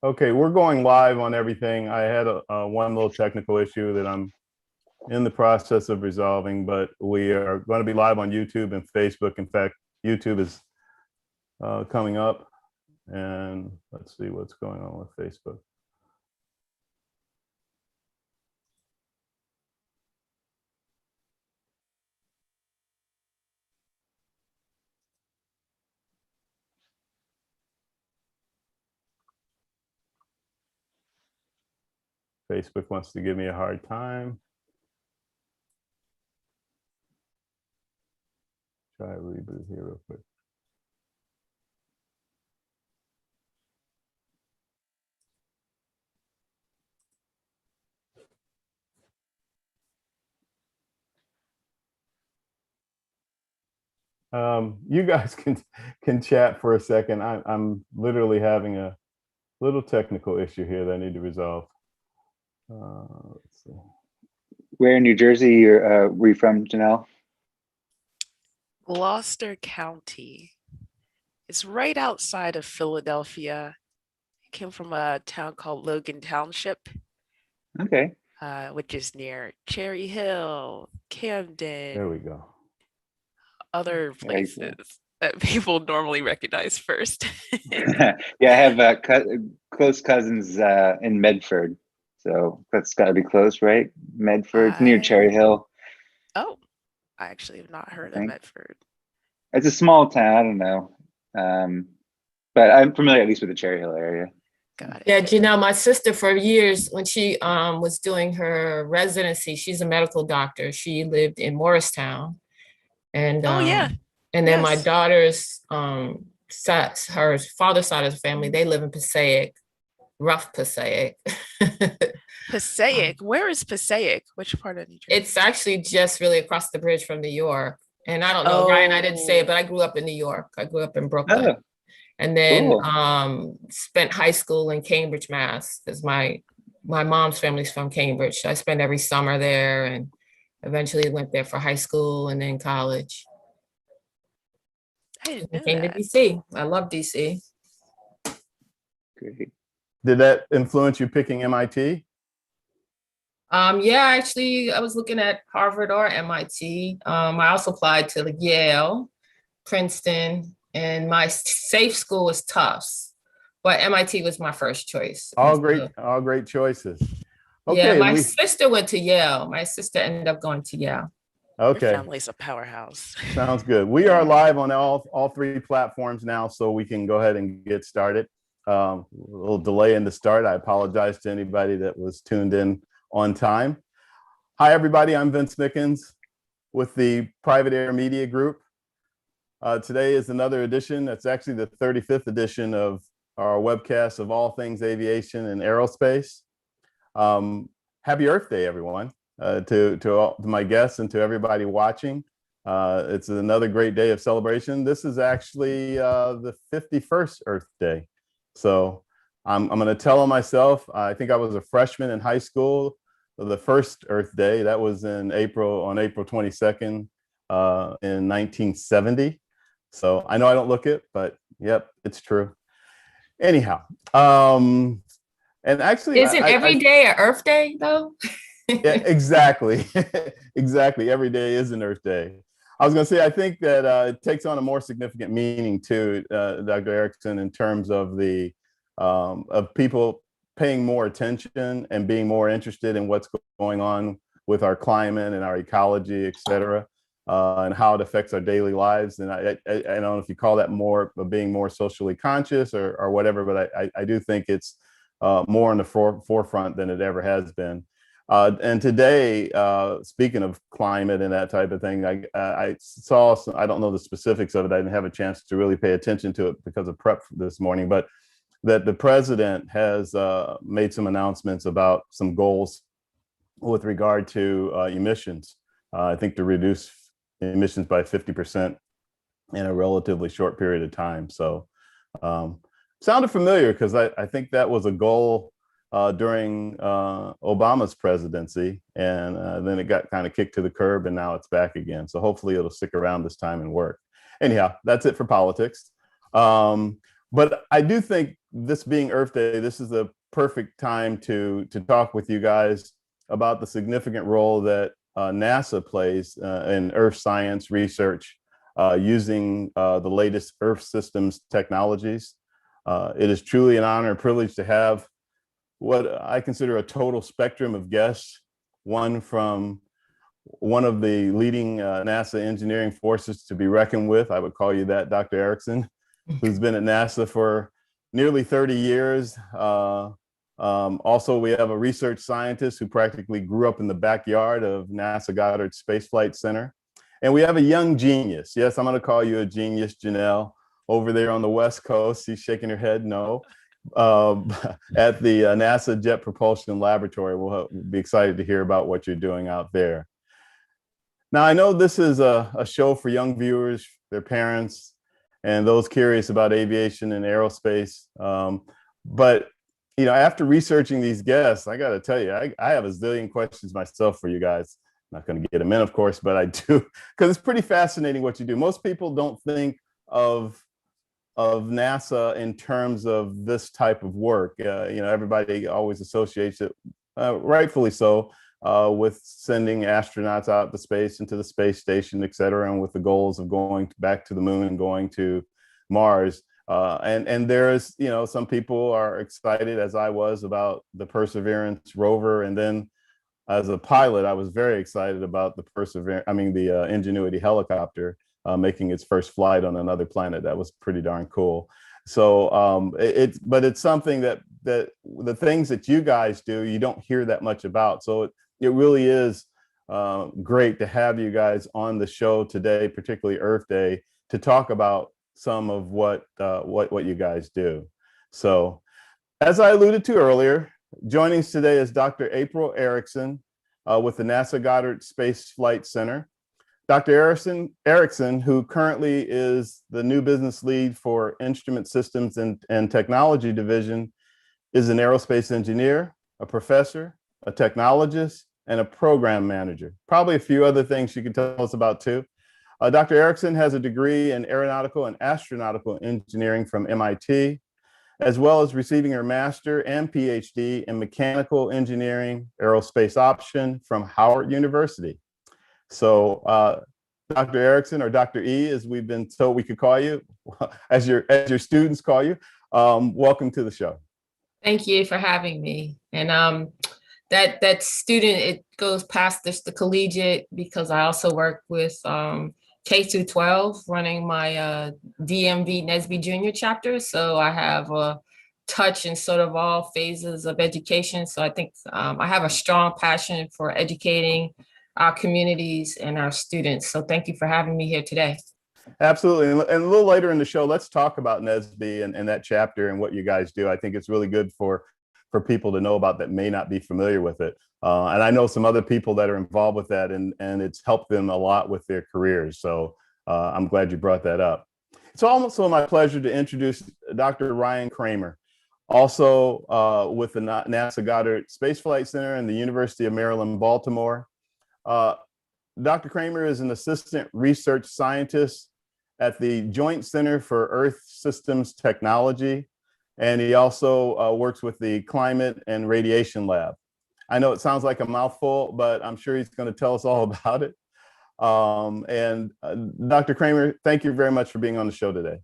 Okay, we're going live on everything. I had one little technical issue that I'm in the process of resolving, but we are going to be live on YouTube and Facebook. In fact, YouTube is coming up, and let's see what's going on with Facebook. Facebook wants to give me a hard time. Try a reboot here real quick. You guys can chat for a second. I'm literally having a little technical issue here that I need to resolve. Let's see. Where in New Jersey were you from, Janelle? Gloucester County. It's right outside of Philadelphia. I came from a town called Logan Township. Okay. Which is near Cherry Hill, Camden. There we go. Other places that people normally recognize first. Yeah, I have close cousins in Medford, so that's got to be close, right? Medford, near Cherry Hill. Oh, I actually have not heard of Medford. It's a small town. I don't know, but I'm familiar at least with the Cherry Hill area. Got it. Yeah, Janelle, my sister for years, when she was doing her residency, she's a medical doctor. She lived in Morristown. And oh yeah. And then my daughter's her father's side of the family, they live in Passaic, rough Passaic. Passaic. Where is Passaic? Which part of New Jersey? It's actually just really across the bridge from New York. And I don't know, Ryan, I didn't say it, but I grew up in New York. I grew up in Brooklyn. Oh, and then cool. Spent high school in Cambridge, Mass, because my mom's family's from Cambridge. I spent every summer there and eventually went there for high school and then college. I didn't know Came that. to DC. I love DC. Great. Did that influence you picking MIT? Yeah, actually, I was looking at Harvard or MIT. I also applied to Yale, Princeton, and my safe school was Tufts, but MIT was my first choice. All great choices. Okay, yeah, my sister went to Yale. My sister ended up going to Yale. Okay. Your family's a powerhouse. Sounds good. We are live on all three platforms now, so we can go ahead and get started. A little delay in the start. I apologize to anybody that was tuned in on time. Hi, everybody. I'm Vince Mickens with the Private Air Media Group. Today is another edition. That's actually the 35th edition of our webcast of All Things Aviation and Aerospace. Happy Earth Day, everyone. To my guests and to everybody watching. It's another great day of celebration. This is actually the 51st Earth Day. So I'm going to tell on myself. I think I was a freshman in high school. The first Earth Day, that was on April 22nd in 1970. So I know I don't look it, but yep, it's true. Anyhow, and actually, isn't every day an Earth Day though? Yeah, exactly. Exactly. Every day is an Earth Day. I was going to say, I think that it takes on a more significant meaning too, Dr. Ericsson, in terms of the of people paying more attention and being more interested in what's going on with our climate and our ecology, et cetera, and how it affects our daily lives. And I don't know if you call that more of being more socially conscious or whatever, but I do think it's more in the forefront than it ever has been. And today, speaking of climate and that type of thing, I saw some, I don't know the specifics of it. I didn't have a chance to really pay attention to it because of prep this morning, but that the president has made some announcements about some goals with regard to emissions. I think to reduce emissions by 50% in a relatively short period of time. So sounded familiar because I think that was a goal during Obama's presidency, and then it got kind of kicked to the curb, and now it's back again. So hopefully it'll stick around this time and work. Anyhow, that's it for politics. But I do think this being Earth Day, this is the perfect time to talk with you guys about the significant role that NASA plays in Earth science research using the latest Earth systems technologies. It is truly an honor and privilege to have what I consider a total spectrum of guests, one from one of the leading NASA engineering forces to be reckoned with. I would call you that, Dr. Ericsson, who's been at NASA for nearly 30 years. Also, we have a research scientist who practically grew up in the backyard of NASA Goddard Space Flight Center. And we have a young genius. Yes, I'm going to call you a genius, Janelle, over there on the West Coast. She's shaking her head no. At the NASA Jet Propulsion Laboratory. We'll be excited to hear about what you're doing out there. Now, I know this is a show for young viewers, their parents, and those curious about aviation and aerospace. But you know, after researching these guests, I got to tell you, I have a zillion questions myself for you guys. I'm not going to get them in, of course, but I do, because it's pretty fascinating what you do. Most people don't think of NASA in terms of this type of work. You know, everybody always associates it, rightfully so, with sending astronauts out to space, into the space station, et cetera, and with the goals of going back to the moon and going to Mars. And there's, you know, some people are excited, as I was, about the Perseverance rover. And then as a pilot, I was very excited about the Ingenuity helicopter making its first flight on another planet. That was pretty darn cool. So but it's something that the things that you guys do, you don't hear that much about. So it really is great to have you guys on the show today, particularly Earth Day, to talk about some of what you guys do. So, as I alluded to earlier, joining us today is Dr. Aprille Ericsson with the NASA Goddard Space Flight Center. Dr. Ericsson, who currently is the new business lead for Instrument Systems and Technology Division, is an aerospace engineer, a professor, a technologist, and a program manager. Probably a few other things you can tell us about too. Dr. Ericsson has a degree in aeronautical and astronautical engineering from MIT, as well as receiving her master and PhD in mechanical engineering, aerospace option from Howard University. So Dr. Ericsson, or Dr. E, as we've been told we could call you, as your students call you, welcome to the show. Thank you for having me. And that student, it goes past the collegiate, because I also work with K through 12, running my DMV NSBE Junior chapter. So I have a touch in sort of all phases of education. So I think I have a strong passion for educating our communities and our students. So thank you for having me here today. Absolutely. And a little later in the show, let's talk about NSBE and that chapter and what you guys do. I think it's really good for people to know about that may not be familiar with it. And I know some other people that are involved with that, and it's helped them a lot with their careers. So I'm glad you brought that up. It's also my pleasure to introduce Dr. Ryan Kramer, also with the NASA Goddard Space Flight Center and the University of Maryland, Baltimore. Dr. Kramer is an assistant research scientist at the Joint Center for Earth Systems Technology, and he also works with the Climate and Radiation Lab. I know it sounds like a mouthful, but I'm sure he's going to tell us all about it. And Dr. Kramer, thank you very much for being on the show today.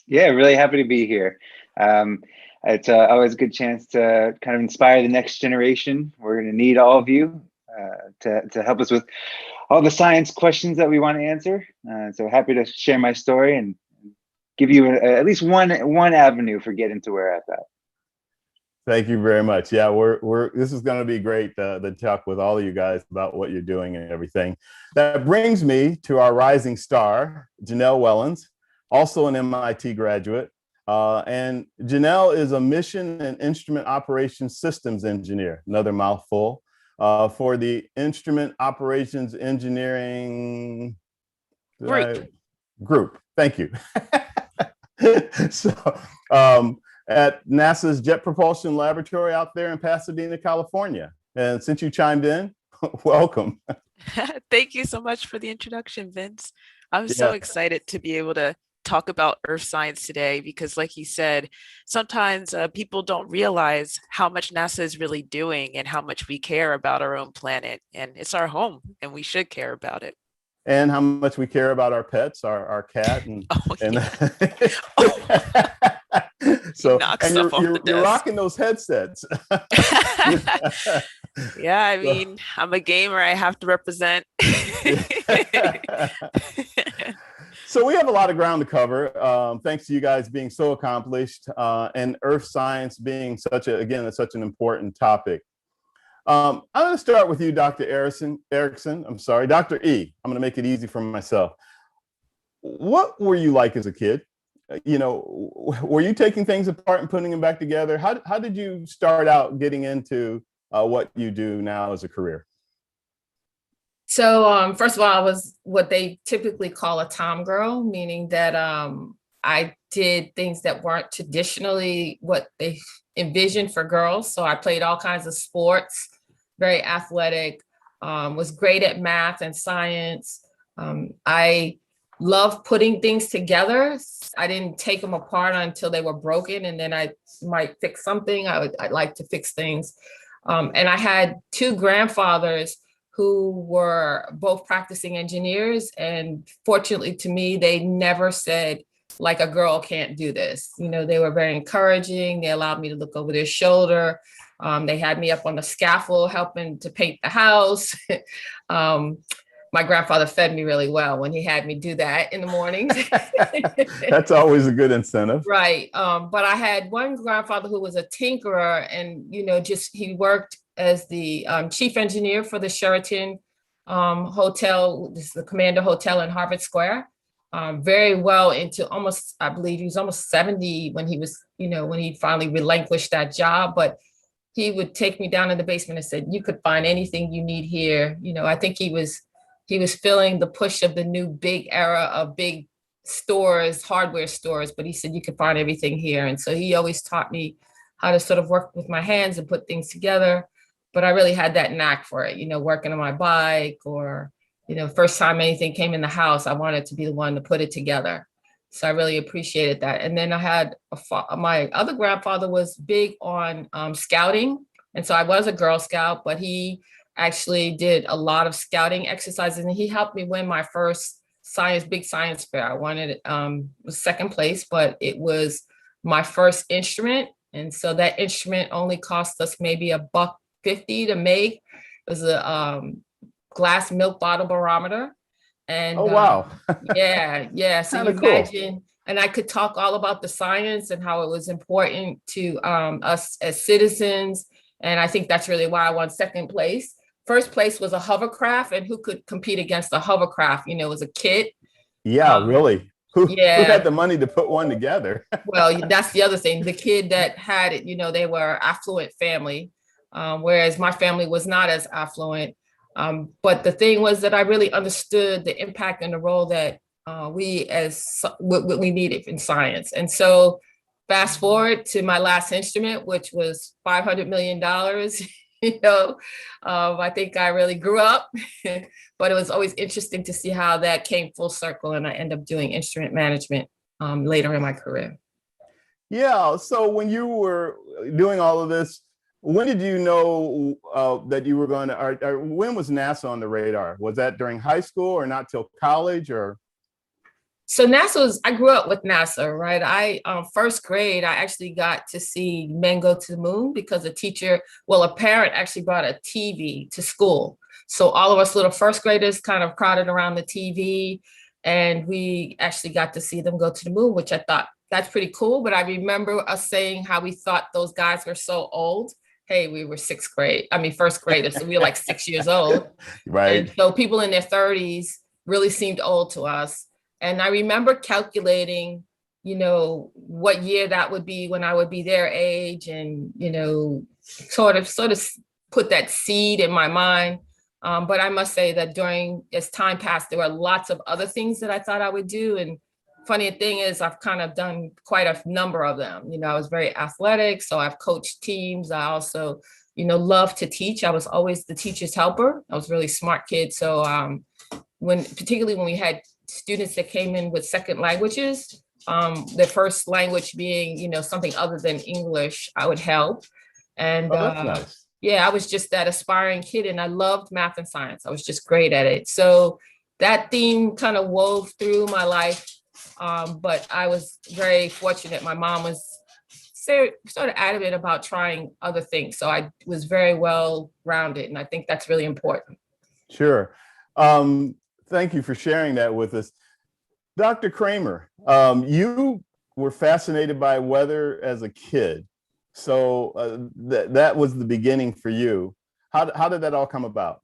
Yeah, really happy to be here. It's always a good chance to kind of inspire the next generation. We're going to need all of you to help us with all the science questions that we want to answer. So happy to share my story and give you at least one avenue for getting to where I'm at. Thank you very much. Yeah, this is going to be great to talk with all of you guys about what you're doing and everything. That brings me to our rising star, Janelle Wellons, also an MIT graduate. And Janelle is a mission and instrument operations systems engineer, another mouthful, for the Instrument Operations Engineering Group. Thank you. So at NASA's Jet Propulsion Laboratory out there in Pasadena, California. And since you chimed in, welcome. Thank you so much for the introduction, Vince. I'm so excited to be able to talk about earth science today because, like you said, sometimes people don't realize how much NASA is really doing and how much we care about our own planet. And it's our home and we should care about it. And how much we care about our pets, our cat, and Oh, and yeah. so Knock and stuff off the you're desk. rocking those headsets. Yeah, I mean, I'm a gamer. I have to represent. So we have a lot of ground to cover. Thanks to you guys being so accomplished and earth science being such an important topic. I'm going to start with you, Dr. Ericsson. I'm sorry, Dr. E. I'm going to make it easy for myself. What were you like as a kid? Were you taking things apart and putting them back together? How did you start out getting into what you do now as a career? So first of all, I was what they typically call a tom girl, meaning that I did things that weren't traditionally what they envisioned for girls. So I played all kinds of sports, very athletic, was great at math and science. I love putting things together. I didn't take them apart until they were broken, and then I might fix something. I like to fix things. And I had two grandfathers who were both practicing engineers. And fortunately to me, they never said, like, a girl can't do this. They were very encouraging. They allowed me to look over their shoulder. They had me up on the scaffold helping to paint the house. My grandfather fed me really well when he had me do that in the mornings. That's always a good incentive. Right. But I had one grandfather who was a tinkerer, and, he worked as the chief engineer for the Sheraton Hotel. This is the Commander Hotel in Harvard Square. Very well into I believe he was almost 70 when he was, when he finally relinquished that job. But he would take me down in the basement and said, you could find anything you need here. I think he was feeling the push of the new big era of big stores, hardware stores, but he said, you could find everything here. And so he always taught me how to sort of work with my hands and put things together. But I really had that knack for it, working on my bike, or, first time anything came in the house, I wanted to be the one to put it together. So I really appreciated that. And then I had my other grandfather was big on scouting. And so I was a Girl Scout, but he actually did a lot of scouting exercises, and he helped me win my first big science fair. I wanted was second place, but it was my first instrument. And so that instrument only cost us maybe $1.50 to make. It was a glass milk bottle barometer. And oh, wow. Yeah. So you imagine, cool. And I could talk all about the science and how it was important to us as citizens. And I think that's really why I won second place. First place was a hovercraft, and who could compete against a hovercraft? It was a kit. Yeah, really. Who had the money to put one together? Well, that's the other thing. The kid that had it, they were affluent family, whereas my family was not as affluent. But the thing was that I really understood the impact and the role that what we needed in science. And so fast forward to my last instrument, which was $500 million. I think I really grew up, but it was always interesting to see how that came full circle. And I ended up doing instrument management later in my career. Yeah. So when you were doing all of this, when did you know that you were going to, or when was NASA on the radar? Was that during high school or not till college, or? So I grew up with NASA, right? First grade, I actually got to see men go to the moon because a parent actually brought a TV to school. So all of us little first graders kind of crowded around the TV, and we actually got to see them go to the moon, which I thought that's pretty cool. But I remember us saying how we thought those guys were so old. Hey, we were first graders, so we were like 6 years old. Right. And so people in their 30s really seemed old to us. And I remember calculating, what year that would be when I would be their age, and, sort of put that seed in my mind. But I must say that as time passed, there were lots of other things that I thought I would do. And funny thing is, I've kind of done quite a number of them. I was very athletic, so I've coached teams. I also, love to teach. I was always the teacher's helper. I was a really smart kid. So particularly when we had students that came in with second languages, their first language being, something other than English, I would help. And Oh, that's nice. yeah, I was just that aspiring kid and I loved math and science. I was just great at it. So that theme kind of wove through my life. But I was very fortunate. My mom was sort of adamant about trying other things. So I was very well rounded. And I think that's really important. Sure. Thank you for sharing that with us. Dr. Kramer, you were fascinated by weather as a kid. So that was the beginning for you. How did that all come about?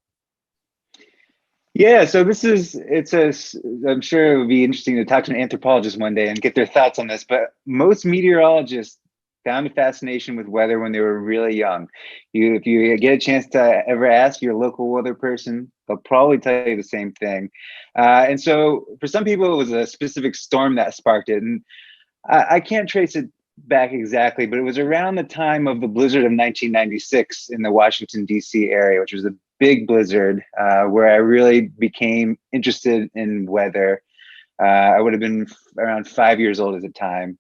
Yeah, so I'm sure it would be interesting to talk to an anthropologist one day and get their thoughts on this, but most meteorologists found a fascination with weather when they were really young. If you get a chance to ever ask your local weather person, they'll probably tell you the same thing. And so for some people, it was a specific storm that sparked it. And I can't trace it back exactly, but it was around the time of the blizzard of 1996 in the Washington, D.C. area, which was a big blizzard where I really became interested in weather. I would have been around 5 years old at the time.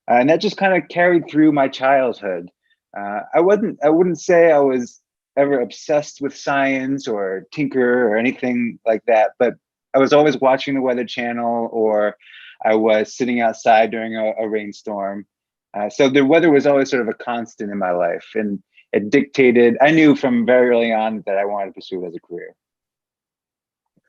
And that just kind of carried through my childhood. I wouldn't say I was ever obsessed with science or tinker or anything like that, but I was always watching the Weather Channel, or I was sitting outside during a rainstorm. So the weather was always sort of a constant in my life, and it dictated. I knew from very early on that I wanted to pursue it as a career,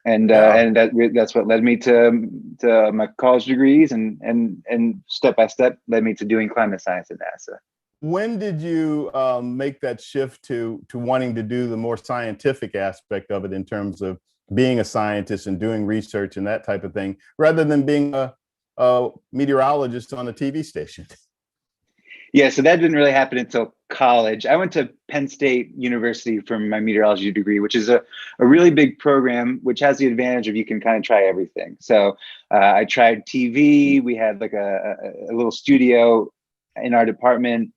and that's what led me to my college degrees, and step by step led me to doing climate science at NASA. When did you make that shift to wanting to do the more scientific aspect of it in terms of being a scientist and doing research and that type of thing, rather than being a meteorologist on a TV station? Yeah, so that didn't really happen until college. I went to Penn State University for my meteorology degree, which is a really big program, which has the advantage of you can kind of try everything. So I tried TV. We had like a little studio in our department,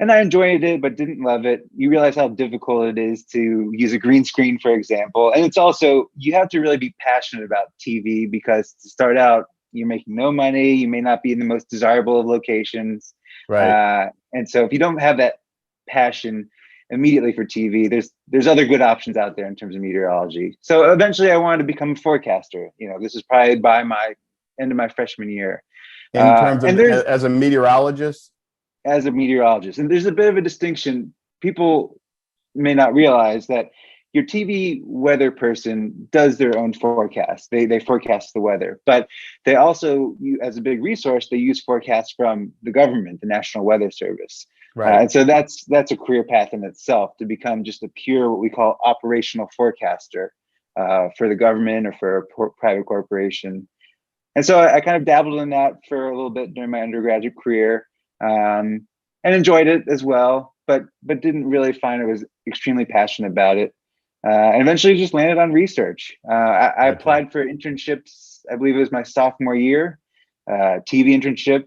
and I enjoyed it, but didn't love it. You realize how difficult it is to use a green screen, for example. And it's also, you have to really be passionate about TV, because to start out, you're making no money. You may not be in the most desirable of locations. Right. And so if you don't have that passion immediately for TV, there's other good options out there in terms of meteorology. So eventually I wanted to become a forecaster. This is probably by my end of my freshman year. In terms of as a meteorologist? As a meteorologist. And there's a bit of a distinction. People may not realize that your TV weather person does their own forecast. They forecast the weather, but they also, as a big resource, they use forecasts from the government, the National Weather Service. Right. And so that's a career path in itself, to become just a pure, what we call operational forecaster for the government or for a private corporation. And so I kind of dabbled in that for a little bit during my undergraduate career, and enjoyed it as well, but didn't really find I was extremely passionate about it. And eventually just landed on research. I applied for internships, I believe it was my sophomore year, TV internship,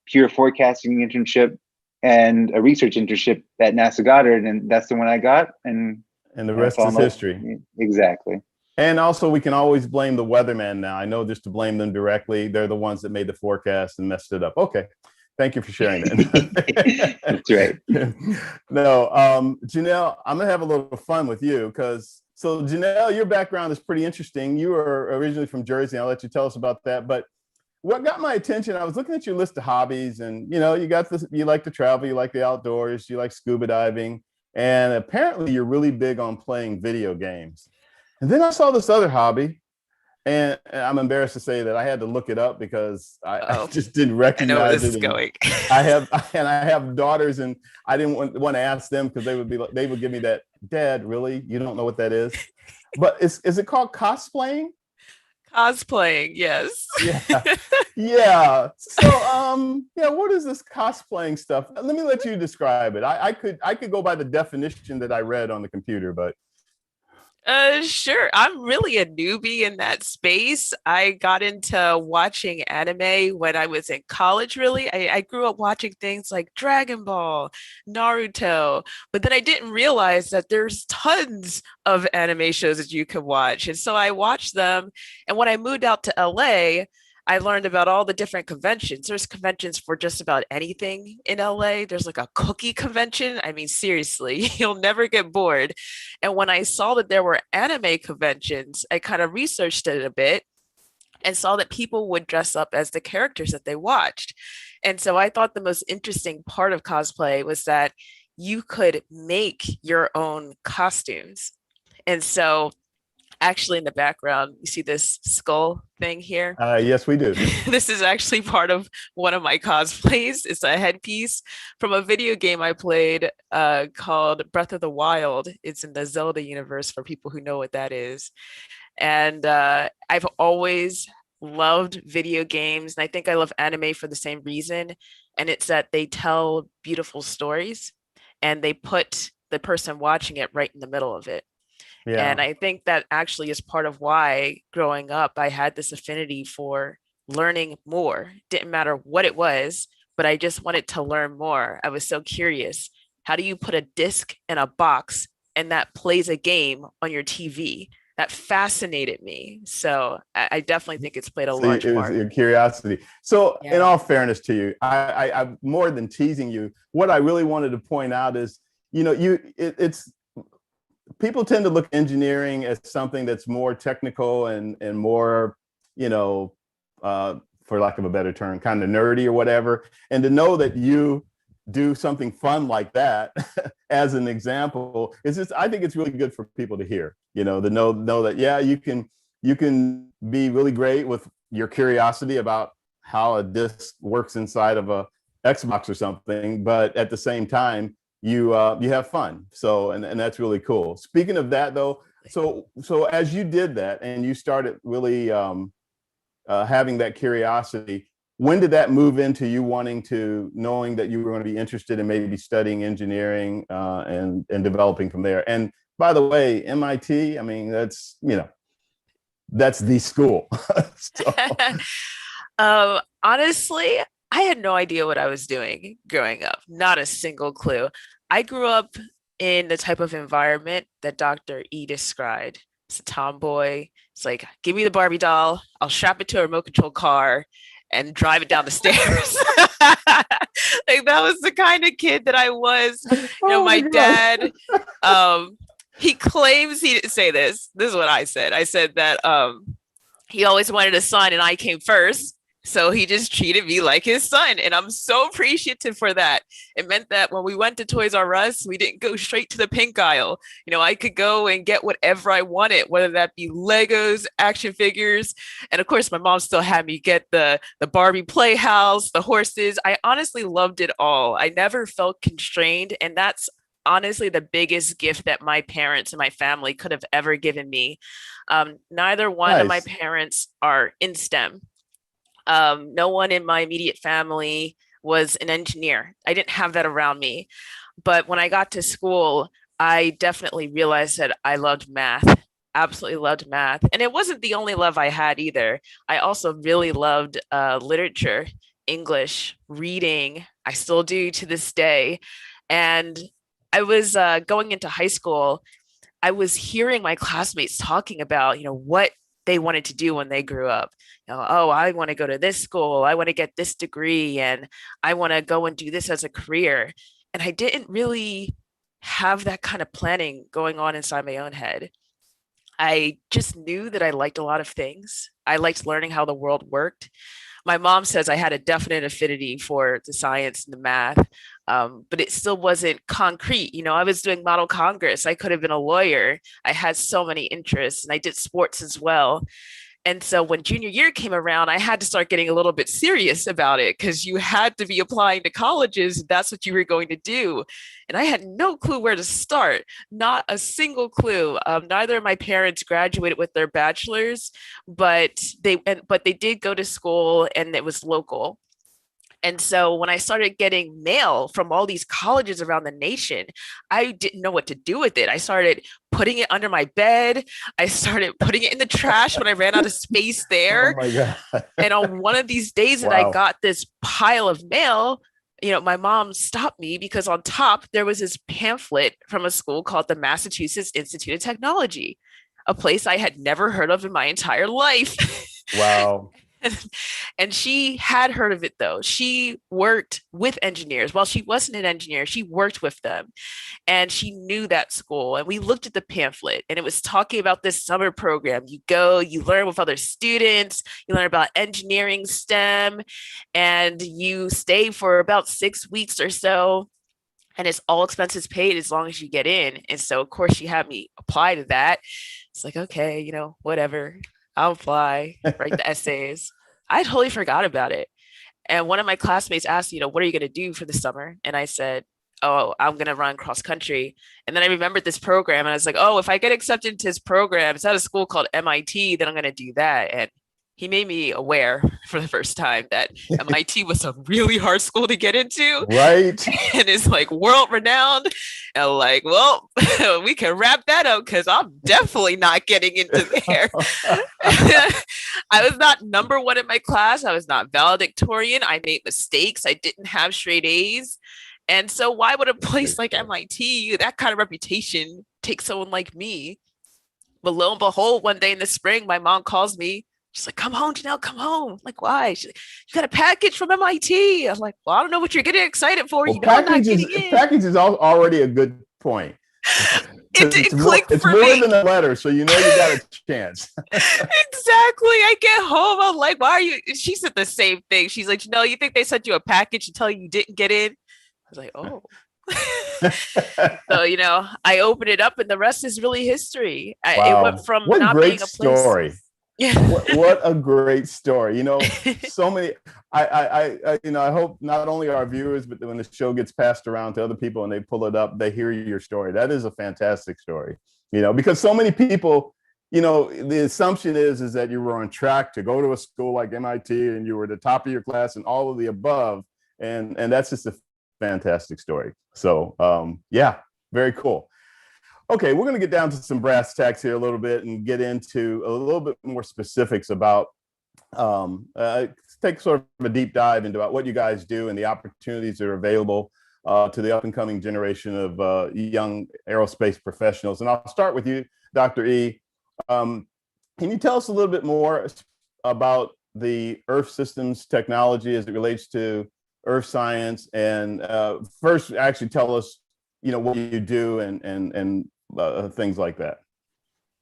pure forecasting internship, and a research internship at NASA Goddard. And that's the one I got. And the rest is history. Exactly. And also, we can always blame the weatherman now. I know just to blame them directly. They're the ones that made the forecast and messed it up. Okay. Thank you for sharing that. That's right. No, Janelle, I'm going to have a little fun with you so Janelle, your background is pretty interesting. You are originally from Jersey. I'll let you tell us about that. But what got my attention, I was looking at your list of hobbies, and you got this, you like to travel, you like the outdoors, you like scuba diving, and apparently you're really big on playing video games. And then I saw this other hobby. And I'm embarrassed to say that I had to look it up because I just didn't recognize it. I know where this is going. I have daughters, and I didn't want to ask them because they would give me that, Dad, really? You don't know what that is? But is it called cosplaying? Cosplaying, yes. Yeah. Yeah. So what is this cosplaying stuff? Let me let you describe it. I could go by the definition that I read on the computer, but Sure. I'm really a newbie in that space. I got into watching anime when I was in college, really. I grew up watching things like Dragon Ball, Naruto, but then I didn't realize that there's tons of anime shows that you can watch. And so I watched them. And when I moved out to LA, I learned about all the different conventions. There's conventions for just about anything in LA. There's like a cookie convention. I mean, seriously, you'll never get bored. And when I saw that there were anime conventions, I kind of researched it a bit and saw that people would dress up as the characters that they watched. And so I thought the most interesting part of cosplay was that you could make your own costumes. And so actually in the background, you see this skull thing here? Yes, we do. This is actually part of one of my cosplays. It's a headpiece from a video game I played called Breath of the Wild. It's in the Zelda universe for people who know what that is. And I've always loved video games. And I think I love anime for the same reason. And it's that they tell beautiful stories and they put the person watching it right in the middle of it. Yeah. And I think that actually is part of why growing up, I had this affinity for learning more. Didn't matter what it was, but I just wanted to learn more. I was so curious. How do you put a disc in a box and that plays a game on your TV? That fascinated me. So I definitely think it's played a large it was part. your curiosity. So Yeah. in all fairness to you, I'm more than teasing you. What I really wanted to point out is, it's people tend to look at engineering as something that's more technical and more, for lack of a better term, kind of nerdy or whatever. And to know that you do something fun like that as an example, I think it's really good for people to hear, to know that, yeah, you can be really great with your curiosity about how a disc works inside of a Xbox or something, but at the same time, you have fun. So, and that's really cool. Speaking of that though, so as you did that and you started really having that curiosity, when did that move into you knowing that you were going to be interested in maybe studying engineering and developing from there? And by the way, MIT, I mean, that's the school. Honestly, I had no idea what I was doing growing up, not a single clue. I grew up in the type of environment that Dr. E described. It's a tomboy. It's like, give me the Barbie doll, I'll strap it to a remote control car and drive it down the stairs. Like that was the kind of kid that I was. My dad, he claims he didn't say this. This is what I said. I said that he always wanted a son and I came first. So he just treated me like his son. And I'm so appreciative for that. It meant that when we went to Toys R Us, we didn't go straight to the pink aisle. I could go and get whatever I wanted, whether that be Legos, action figures. And of course, my mom still had me get the Barbie playhouse, the horses. I honestly loved it all. I never felt constrained. And that's honestly the biggest gift that my parents and my family could have ever given me. Neither one of my parents are in STEM. No one in my immediate family was an engineer. I didn't have that around me. But when I got to school, I definitely realized that I loved math, absolutely loved math. And it wasn't the only love I had either. I also really loved literature, English, reading. I still do to this day. And I was going into high school, I was hearing my classmates talking about, what they wanted to do when they grew up. Oh, I want to go to this school. I want to get this degree and I want to go and do this as a career. And I didn't really have that kind of planning going on inside my own head. I just knew that I liked a lot of things. I liked learning how the world worked. My mom says I had a definite affinity for the science and the math, but it still wasn't concrete. I was doing Model Congress. I could have been a lawyer. I had so many interests and I did sports as well. And so when junior year came around, I had to start getting a little bit serious about it because you had to be applying to colleges. That's what you were going to do. And I had no clue where to start, not a single clue. Neither of my parents graduated with their bachelors, but they did go to school and it was local. And so when I started getting mail from all these colleges around the nation, I didn't know what to do with it. I started putting it under my bed. I started putting it in the trash when I ran out of space there. Oh my God. And on one of these days that I got this pile of mail, my mom stopped me because on top there was this pamphlet from a school called the Massachusetts Institute of Technology, a place I had never heard of in my entire life. Wow. And she had heard of it though. She worked with engineers. While she wasn't an engineer, she worked with them. And she knew that school. And we looked at the pamphlet and it was talking about this summer program. You go, you learn with other students, you learn about engineering STEM, and you stay for about 6 weeks or so. And it's all expenses paid as long as you get in. And so, of course, she had me apply to that. It's like, okay, whatever. I'll apply, write the essays. I totally forgot about it. And one of my classmates asked, what are you going to do for the summer? And I said, oh, I'm going to run cross country. And then I remembered this program and I was like, oh, if I get accepted into this program, it's at a school called MIT, then I'm going to do that. And he made me aware for the first time that MIT was a really hard school to get into. Right. And it's like world renowned. And I'm like, well, we can wrap that up because I'm definitely not getting into there. I was not number one in my class. I was not valedictorian. I made mistakes. I didn't have straight A's. And so why would a place like MIT, that kind of reputation, take someone like me? But lo and behold, one day in the spring, my mom calls me. She's like, come home, Janelle, come home. I'm like, why? She's like, you got a package from MIT. I'm like, well, I don't know what you're getting excited for. Well, I'm not getting in. Package is already a good point. It didn't click for me. It's more than a letter, so you got a chance. Exactly. I get home. I'm like, why are you? She said the same thing. She's like, Janelle, you think they sent you a package to tell you didn't get in? I was like, oh. So, I opened it up and the rest is really history. Wow. It went from what not great being a place. Story. Yeah. What a great story. So many, I hope not only our viewers, but when the show gets passed around to other people and they pull it up, they hear your story. That is a fantastic story, because so many people, the assumption is that you were on track to go to a school like MIT and you were the top of your class and all of the above. And that's just a fantastic story. So yeah, very cool. Okay, we're going to get down to some brass tacks here a little bit and get into a little bit more specifics about, take sort of a deep dive into what you guys do and the opportunities that are available to the up and coming generation of young aerospace professionals. And I'll start with you, Dr. E. Can you tell us a little bit more about the Earth systems technology as it relates to Earth science? And first, actually tell us, what you do and things like that.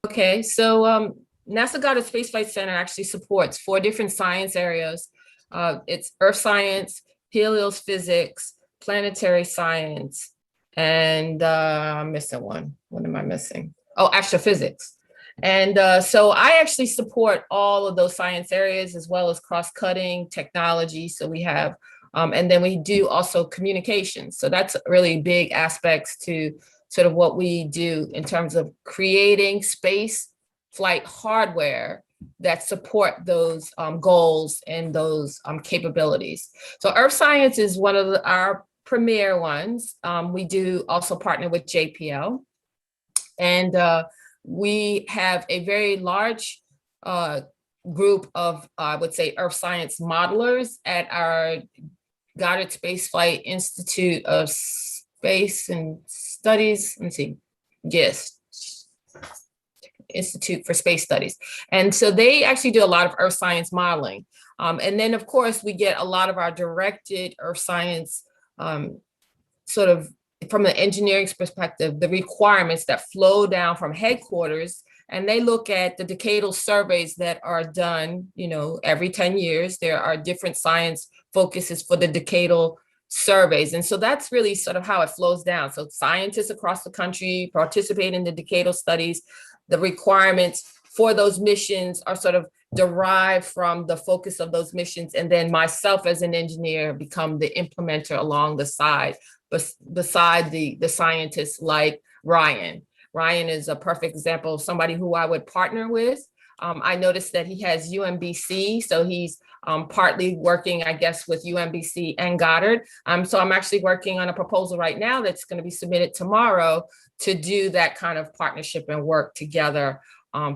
Okay, so NASA Goddard Space Flight Center actually supports 4 different science areas. It's Earth science, heliophysics, planetary science, and I'm missing one. What am I missing? Oh, astrophysics. And so I actually support all of those science areas as well as cross-cutting technology. So we have, and then we do also communications. So that's really big aspects to sort of what we do in terms of creating space flight hardware that support those goals and those capabilities. So Earth Science is one of our premier ones. We do also partner with JPL. And we have a very large group of, I would say, Earth Science modelers at our Goddard Space Flight Institute of Space and Studies. Let me see. Yes. Institute for Space Studies. And so they actually do a lot of Earth science modeling. And then, of course, we get a lot of our directed Earth science sort of from the engineering perspective, the requirements that flow down from headquarters. And they look at the decadal surveys that are done, every 10 years. There are different science focuses for the decadal surveys. And so that's really sort of how it flows down. So scientists across the country participate in the decadal studies. The requirements for those missions are sort of derived from the focus of those missions. And then myself as an engineer become the implementer along the side, beside the scientists like Ryan. Ryan is a perfect example of somebody who I would partner with. I noticed that he has UMBC, so he's partly working, I guess, with UMBC and Goddard. So I'm actually working on a proposal right now that's going to be submitted tomorrow to do that kind of partnership and work together,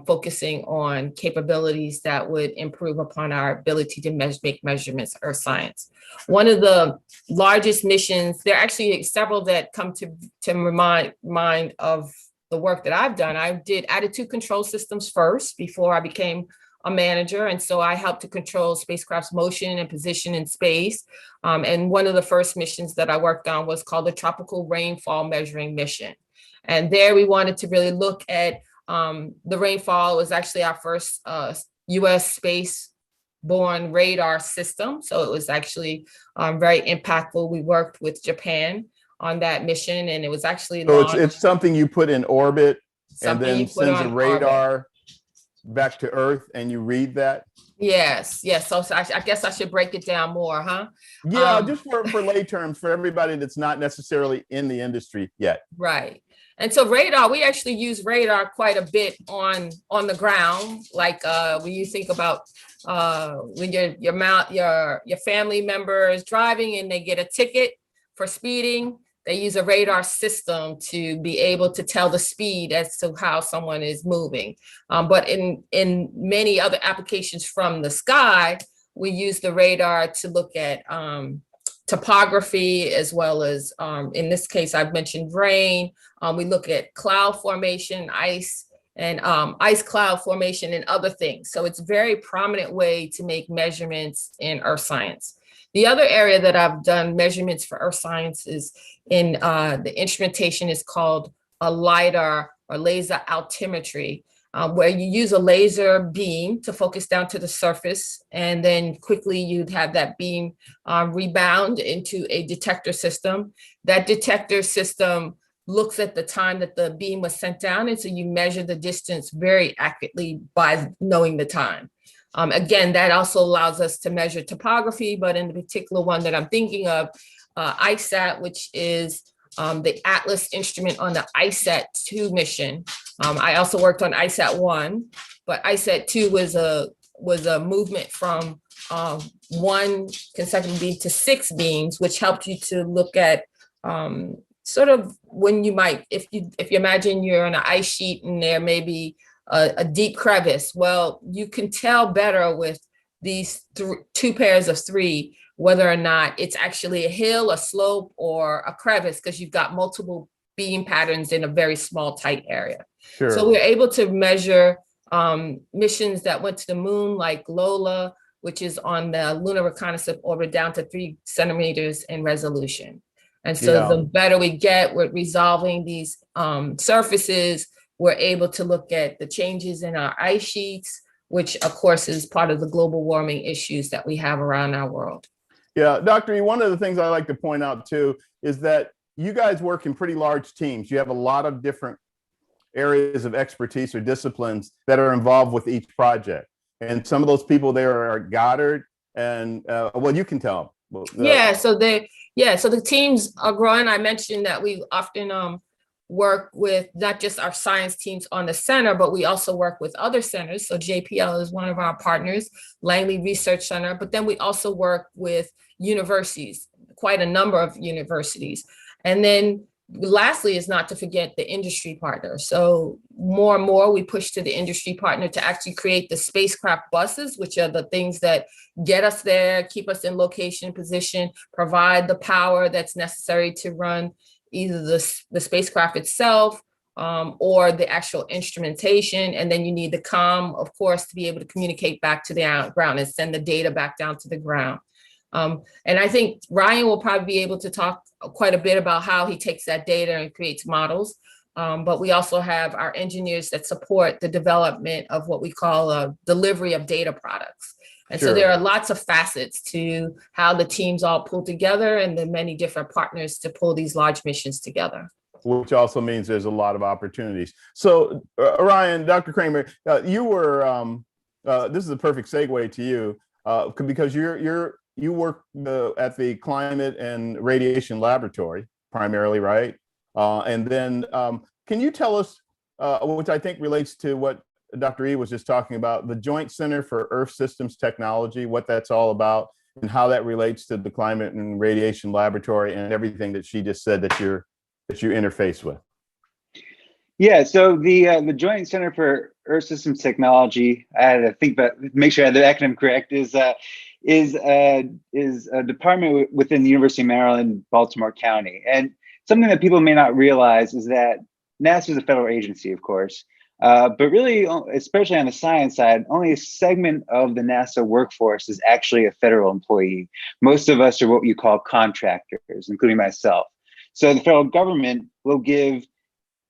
focusing on capabilities that would improve upon our ability to make measurements, earth science. One of the largest missions, there are actually several that come to mind of the work that I've done. I did attitude control systems first before I became a manager. And so I helped to control spacecraft's motion and position in space. And one of the first missions that I worked on was called the Tropical Rainfall Measuring Mission. And there we wanted to really look at the rainfall. It was actually our first US space-borne radar system. So it was actually very impactful. We worked with Japan on that mission, and it was actually so it's something you put in orbit and then sends a radar orbit back to Earth, and you read that. Yes. So I guess I should break it down more, huh? Yeah, just for lay terms, for everybody that's not necessarily in the industry yet. Right. And so radar, we actually use radar quite a bit on the ground. Like when you think about when your family member is driving and they get a ticket for speeding, they use a radar system to be able to tell the speed as to how someone is moving. But in many other applications from the sky, we use the radar to look at topography, as well as, in this case, I've mentioned rain. We look at cloud formation, ice, and ice cloud formation and other things. So it's a very prominent way to make measurements in earth science. The other area that I've done measurements for earth science is in the instrumentation is called a Lidar, or laser altimetry, where you use a laser beam to focus down to the surface, and then quickly you'd have that beam rebound into a detector system. That detector system looks at the time that the beam was sent down, and so you measure the distance very accurately by knowing the time. Again, that also allows us to measure topography, but in the particular one that I'm thinking of, ISAT, which is the Atlas instrument on the ISAT-2 mission. I also worked on ISAT-1, but ISAT-2 was a movement from one consecutive beam to 6 beams, which helped you to look at sort of when you might, if you imagine you're on an ice sheet and there may be a deep crevice. Well, you can tell better with these 2 pairs of 3 whether or not it's actually a hill, a slope, or a crevice, because you've got multiple beam patterns in a very small, tight area. Sure. So we're able to measure missions that went to the moon, like Lola, which is on the Lunar Reconnaissance orbit, down to 3 centimeters in resolution. And so the better we get with resolving these surfaces, we're able to look at the changes in our ice sheets, which of course is part of the global warming issues that we have around our world. Yeah, Dr. E, one of the things I like to point out too is that you guys work in pretty large teams. You have a lot of different areas of expertise or disciplines that are involved with each project. And some of those people there are at Goddard, and well, you can tell them. So the teams are growing. I mentioned that we often work with not just our science teams on the center, but we also work with other centers. So JPL is one of our partners, Langley Research Center, but then we also work with universities, quite a number of universities. And then lastly is not to forget the industry partner. So more and more we push to the industry partner to actually create the spacecraft buses, which are the things that get us there, keep us in location position, provide the power that's necessary to run either the spacecraft itself or the actual instrumentation. And then you need the comm, of course, to be able to communicate back to the ground and send the data back down to the ground. And I think Ryan will probably be able to talk quite a bit about how he takes that data and creates models. But we also have our engineers that support the development of what we call a delivery of data products. And so there are lots of facets to how the teams all pull together and the many different partners to pull these large missions together. Which also means there's a lot of opportunities. So Ryan, Dr. Kramer, you were, this is a perfect segue to you because you work at the Climate and Radiation Laboratory primarily, right? And then can you tell us, which I think relates to what Dr. E was just talking about, the Joint Center for Earth Systems Technology, what that's all about, and how that relates to the Climate and Radiation Laboratory and everything that she just said that you interface with. Yeah, so the Joint Center for Earth Systems Technology, I had to think about, make sure I had the acronym correct, is a department within the University of Maryland, Baltimore County. And something that people may not realize is that NASA is a federal agency, of course, but really, especially on the science side, only a segment of the NASA workforce is actually a federal employee. Most of us are what you call contractors, including myself. So the federal government will give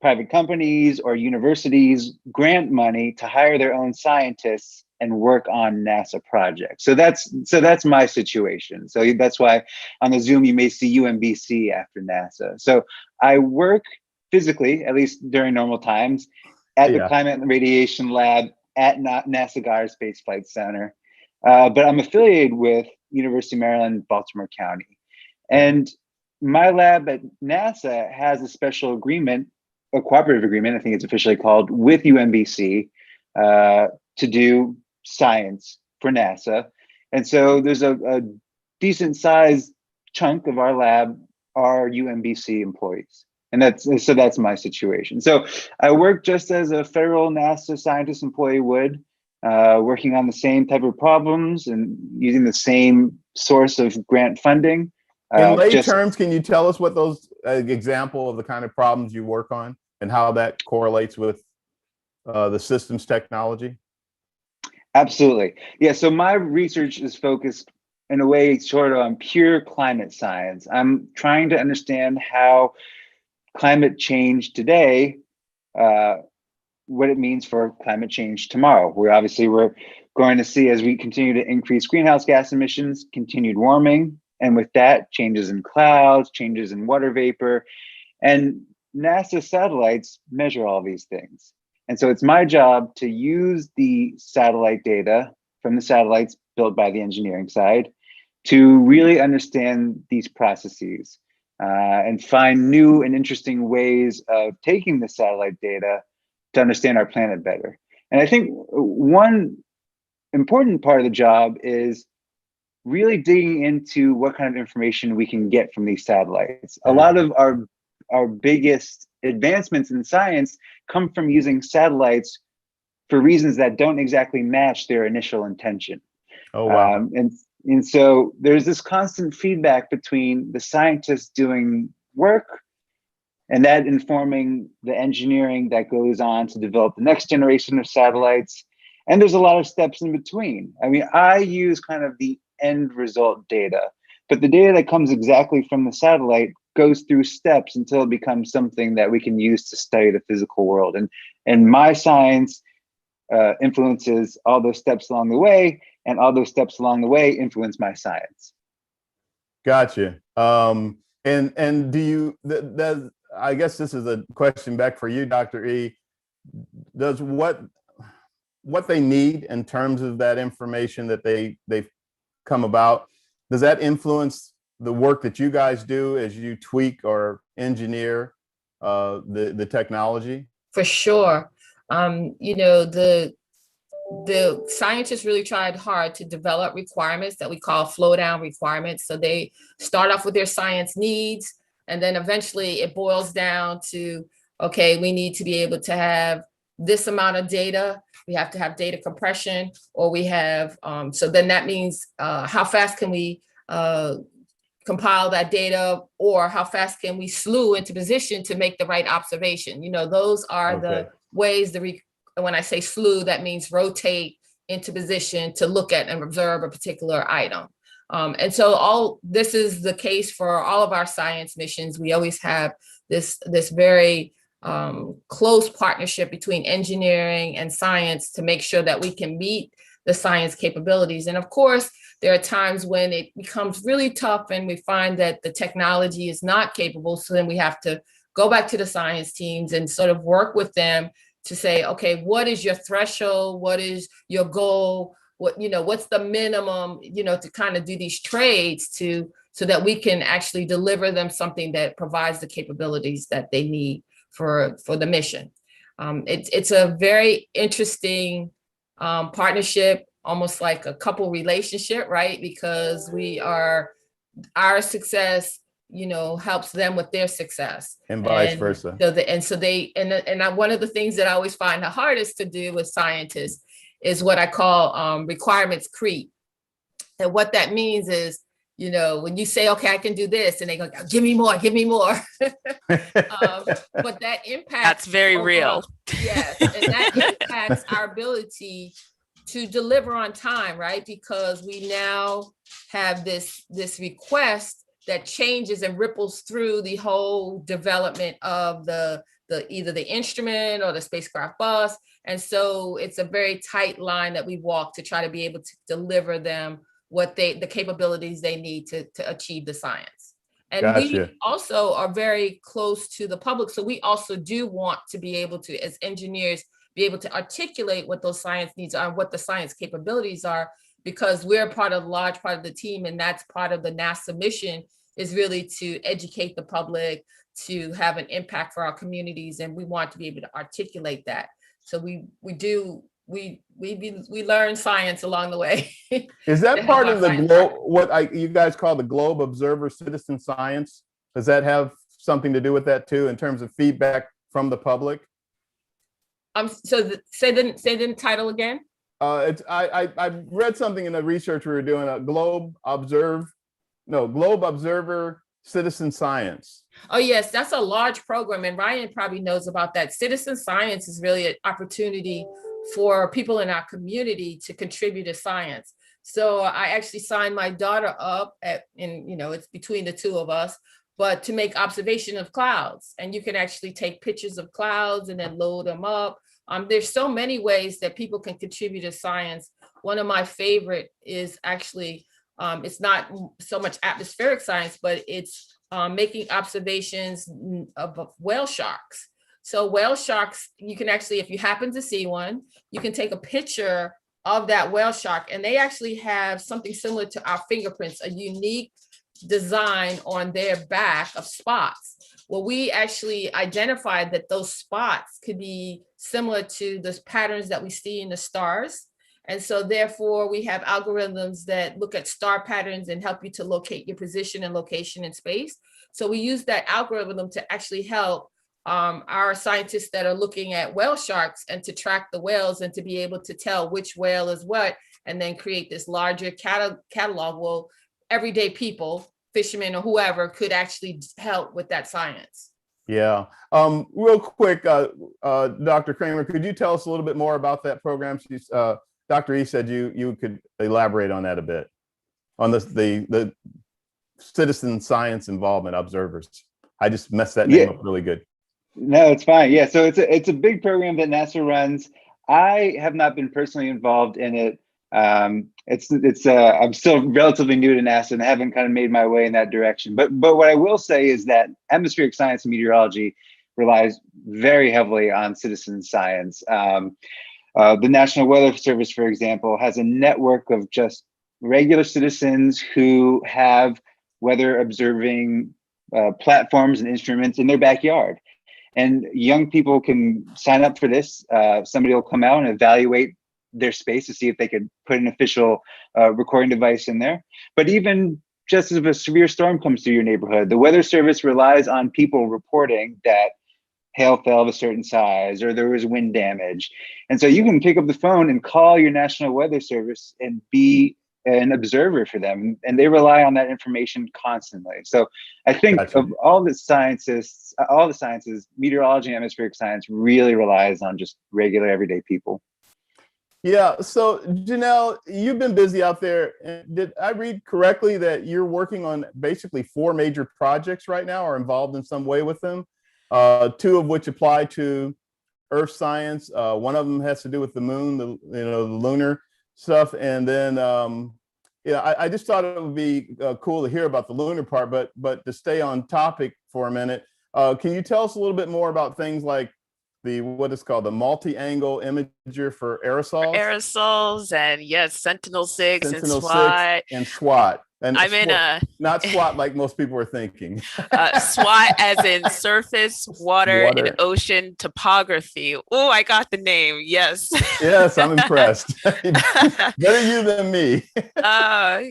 private companies or universities grant money to hire their own scientists and work on NASA projects. So that's my situation. So that's why on the Zoom you may see UMBC after NASA. So I work physically, at least during normal times, at the Climate and Radiation Lab at NASA Goddard Space Flight Center. But I'm affiliated with University of Maryland, Baltimore County. And my lab at NASA has a special agreement, a cooperative agreement, I think it's officially called, with UMBC to do science for NASA. And so there's a decent sized chunk of our lab are UMBC employees. And that's my situation. So I work just as a federal NASA scientist employee would, working on the same type of problems and using the same source of grant funding. In lay terms, can you tell us what those example of the kind of problems you work on and how that correlates with the systems technology? Absolutely. Yeah, so my research is focused in a way sort of on pure climate science. I'm trying to understand how climate change today, what it means for climate change tomorrow. We're going to see, as we continue to increase greenhouse gas emissions, continued warming, and with that, changes in clouds, changes in water vapor, and NASA satellites measure all these things. And so it's my job to use the satellite data from the satellites built by the engineering side to really understand these processes and find new and interesting ways of taking the satellite data to understand our planet better. And I think one important part of the job is really digging into what kind of information we can get from these satellites. A lot of our biggest advancements in science come from using satellites for reasons that don't exactly match their initial intention. Oh, wow. And so there's this constant feedback between the scientists doing work and that informing the engineering that goes on to develop the next generation of satellites. And there's a lot of steps in between. I mean, I use kind of the end result data, but the data that comes exactly from the satellite goes through steps until it becomes something that we can use to study the physical world. And my science influences all those steps along the way, and all those steps along the way influence my science. Gotcha. And do you, I guess this is a question back for you, Dr. E. Does what they need in terms of that information that they've come about, does that influence the work that you guys do as you tweak or engineer the technology? For sure. You know, the scientists really tried hard to develop requirements that we call flow down requirements. So they start off with their science needs, and then eventually it boils down to, okay, we need to be able to have this amount of data. We have to have data compression, or we have, so then that means how fast can we compile that data, or how fast can we slew into position to make the right observation? You know, those are the ways when I say slew, that means rotate into position to look at and observe a particular item. And so all this is the case for all of our science missions. We always have this very close partnership between engineering and science to make sure that we can meet the science capabilities. And of course, there are times when it becomes really tough and we find that the technology is not capable. So then we have to go back to the science teams and sort of work with them to say, okay, what is your threshold? What is your goal? What's the minimum, to kind of do these trades so that we can actually deliver them something that provides the capabilities that they need for the mission. It's a very interesting partnership, almost like a couple relationship, right? Because our success, helps them with their success, and vice versa. One of the things that I always find the hardest to do with scientists is what I call requirements creep. And what that means is, when you say, okay, I can do this, and they go, give me more. But that impacts. That's very real. Yes, and that impacts our ability to deliver on time, right? Because we now have this request that changes and ripples through the whole development of the either the instrument or the spacecraft bus. And so it's a very tight line that we walk to try to be able to deliver them the capabilities they need to achieve the science. And Gotcha. We also are very close to the public. So we also do want to be able to, as engineers, be able to articulate what those science needs are, what the science capabilities are, because we're a large part of the team, and that's part of the NASA mission, is really to educate the public, to have an impact for our communities, and we want to be able to articulate that. So we learn science along the way. Is that part of the you guys call the Globe Observer Citizen Science? Does that have something to do with that too, in terms of feedback from the public? Say the title again. I read something in the research we were doing, a Globe Observer Citizen Science. Oh yes, that's a large program, and Ryan probably knows about that. Citizen science is really an opportunity for people in our community to contribute to science. So I actually signed my daughter up it's between the two of us, but to make observation of clouds, and you can actually take pictures of clouds and then load them up. There's so many ways that people can contribute to science. One of my favorite is actually, it's not so much atmospheric science, but it's making observations of whale sharks. So whale sharks, you can actually, if you happen to see one, you can take a picture of that whale shark, and they actually have something similar to our fingerprints, a unique design on their back of spots. Well, we actually identified that those spots could be similar to the patterns that we see in the stars. And so therefore we have algorithms that look at star patterns and help you to locate your position and location in space. So we use that algorithm to actually help our scientists that are looking at whale sharks and to track the whales and to be able to tell which whale is what, and then create this larger catalog. Well, everyday people, fishermen or whoever, could actually help with that science. Yeah. Real quick, Dr. Kramer, could you tell us a little bit more about that program? Dr. E said you could elaborate on that a bit, on the citizen science involvement observers. I just messed that name up really good. No, it's fine. Yeah, so it's a big program that NASA runs. I have not been personally involved in it. I'm still relatively new to NASA and haven't kind of made my way in that direction. But what I will say is that atmospheric science and meteorology relies very heavily on citizen science. The National Weather Service, for example, has a network of just regular citizens who have weather observing platforms and instruments in their backyard. And young people can sign up for this. Somebody will come out and evaluate their space to see if they could put an official recording device in there. But even just as if a severe storm comes through your neighborhood, the Weather Service relies on people reporting that hail fell of a certain size or there was wind damage. And so you can pick up the phone and call your National Weather Service and be an observer for them. And they rely on that information constantly. So I think of all the sciences, meteorology and atmospheric science really relies on just regular everyday people. Yeah. So Janelle, you've been busy out there. Did I read correctly that you're working on basically 4 major projects right now, or involved in some way with them? 2 of which apply to Earth science. One of them has to do with the moon, the lunar stuff. And then, I just thought it would be cool to hear about the lunar part, but to stay on topic for a minute, can you tell us a little bit more about things like what is called the multi-angle imager for aerosols? Aerosols, and yes, Sentinel-6 and Sentinel-6 SWAT. and SWAT. And I'm in a not SWAT like most people are thinking. SWAT as in surface, water, and Water. ocean topography. Oh, I got the name. Yes. Yes, I'm impressed. Better you than me.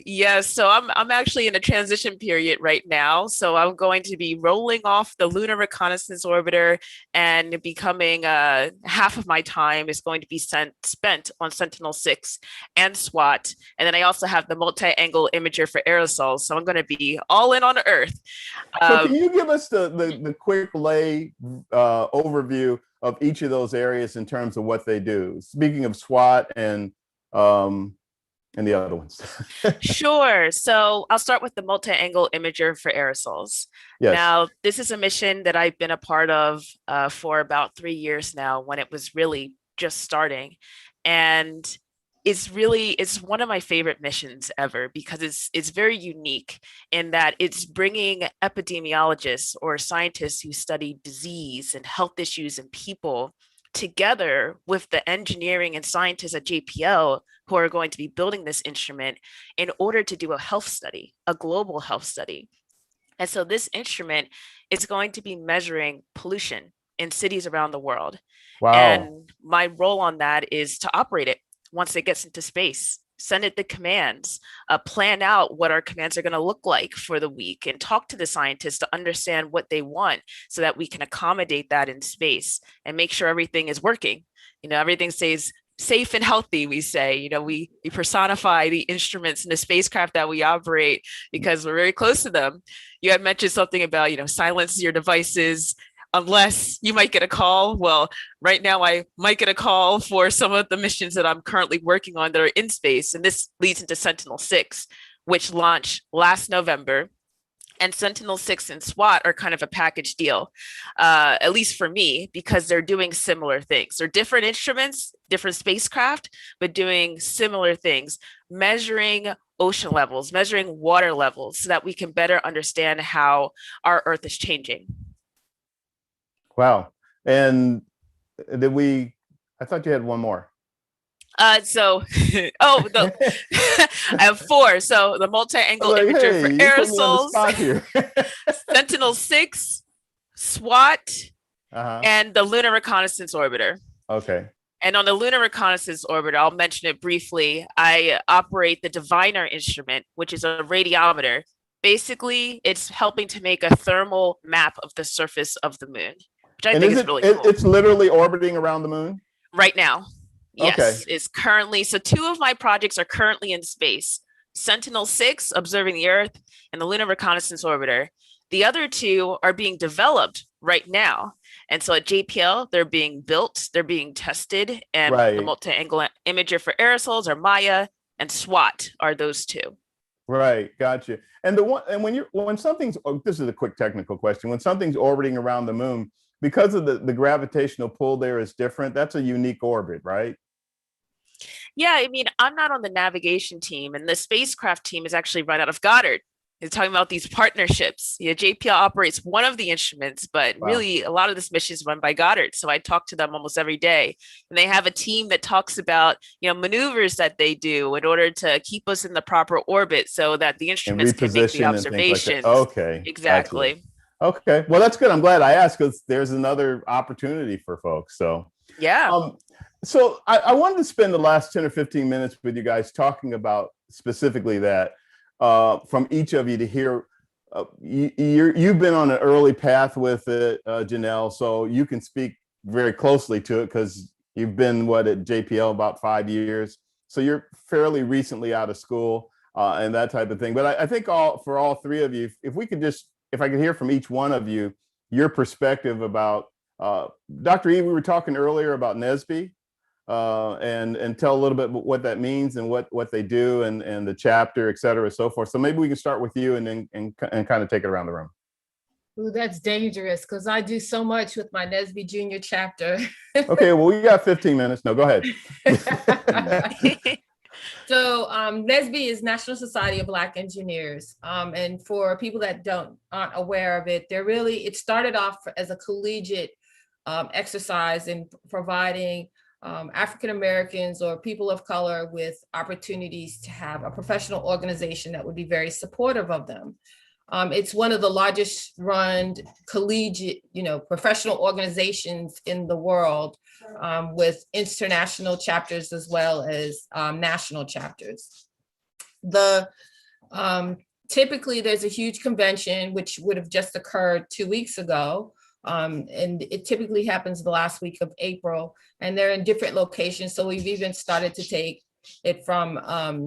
Yes. So I'm actually in a transition period right now. So I'm going to be rolling off the Lunar Reconnaissance Orbiter and becoming half of my time is going to be spent on Sentinel-6 and SWAT. And then I also have the multi-angle imager for Aerosols. So I'm going to be all in on Earth. So can you give us the quick overview of each of those areas in terms of what they do? Speaking of SWAT and the other ones. Sure. So I'll start with the multi-angle imager for Aerosols. Yes. Now, this is a mission that I've been a part of for about 3 years now when it was really just starting. And it's one of my favorite missions ever because it's very unique in that it's bringing epidemiologists or scientists who study disease and health issues in people together with the engineering and scientists at JPL who are going to be building this instrument in order to do a health study, a global health study. And so this instrument is going to be measuring pollution in cities around the world. Wow. And my role on that is to operate it once it gets into space, send it the commands, plan out what our commands are going to look like for the week, and talk to the scientists to understand what they want so that we can accommodate that in space and make sure everything is working. Everything stays safe and healthy, we say. We personify the instruments in the spacecraft that we operate because we're very close to them. You had mentioned something about, silence your devices, unless you might get a call. Well, right now I might get a call for some of the missions that I'm currently working on that are in space. And this leads into Sentinel-6, which launched last November. And Sentinel-6 and SWAT are kind of a package deal, at least for me, because they're doing similar things. They're different instruments, different spacecraft, but doing similar things, measuring ocean levels, measuring water levels so that we can better understand how our Earth is changing. Wow. And I thought you had one more. I have 4. So the multi-angle imager for Aerosols, Sentinel-6, SWAT, and the Lunar Reconnaissance Orbiter. Okay. And on the Lunar Reconnaissance Orbiter, I'll mention it briefly. I operate the Diviner instrument, which is a radiometer. Basically, it's helping to make a thermal map of the surface of the moon, which I think is really cool. It's literally orbiting around the moon? Right now. Yes, okay. It's currently, so 2 of my projects are currently in space. Sentinel-6, observing the Earth, and the Lunar Reconnaissance Orbiter. The other 2 are being developed right now. And so at JPL, they're being built, they're being tested, and the multi-angle imager for Aerosols are Maya, and SWAT are those 2. Right, gotcha. And when something's, this is a quick technical question, when something's orbiting around the moon, because of the gravitational pull there is different, that's a unique orbit, right? Yeah, I mean, I'm not on the navigation team, and the spacecraft team is actually run out of Goddard. They're talking about these partnerships. JPL operates one of the instruments, but really a lot of this mission is run by Goddard. So I talk to them almost every day, and they have a team that talks about, maneuvers that they do in order to keep us in the proper orbit so that the instruments can make the observations. Like okay, exactly. Gotcha. Okay, well, that's good. I'm glad I asked because there's another opportunity for folks. So yeah. So I wanted to spend the last 10 or 15 minutes with you guys talking about specifically that from each of you to hear. You've been on an early path with it, Janelle, so you can speak very closely to it because you've been at JPL about 5 years. So you're fairly recently out of school and that type of thing. But I think for all 3 of you, if I could hear from each one of you, your perspective about Dr. E, we were talking earlier about NSBE and tell a little bit what that means and what they do and the chapter, et cetera, so forth. So maybe we can start with you and kind of take it around the room. Ooh, that's dangerous because I do so much with my NSBE junior chapter. Okay, well, we got 15 minutes. No, go ahead. So NSBE is National Society of Black Engineers. And for people that aren't aware of it, it started off as a collegiate exercise in providing African Americans or people of color with opportunities to have a professional organization that would be very supportive of them. It's one of the largest run collegiate, professional organizations in the world, with international chapters as well as national chapters. Typically, there's a huge convention, which would have just occurred 2 weeks ago. And it typically happens the last week of April, and they're in different locations. So we've even started to take it from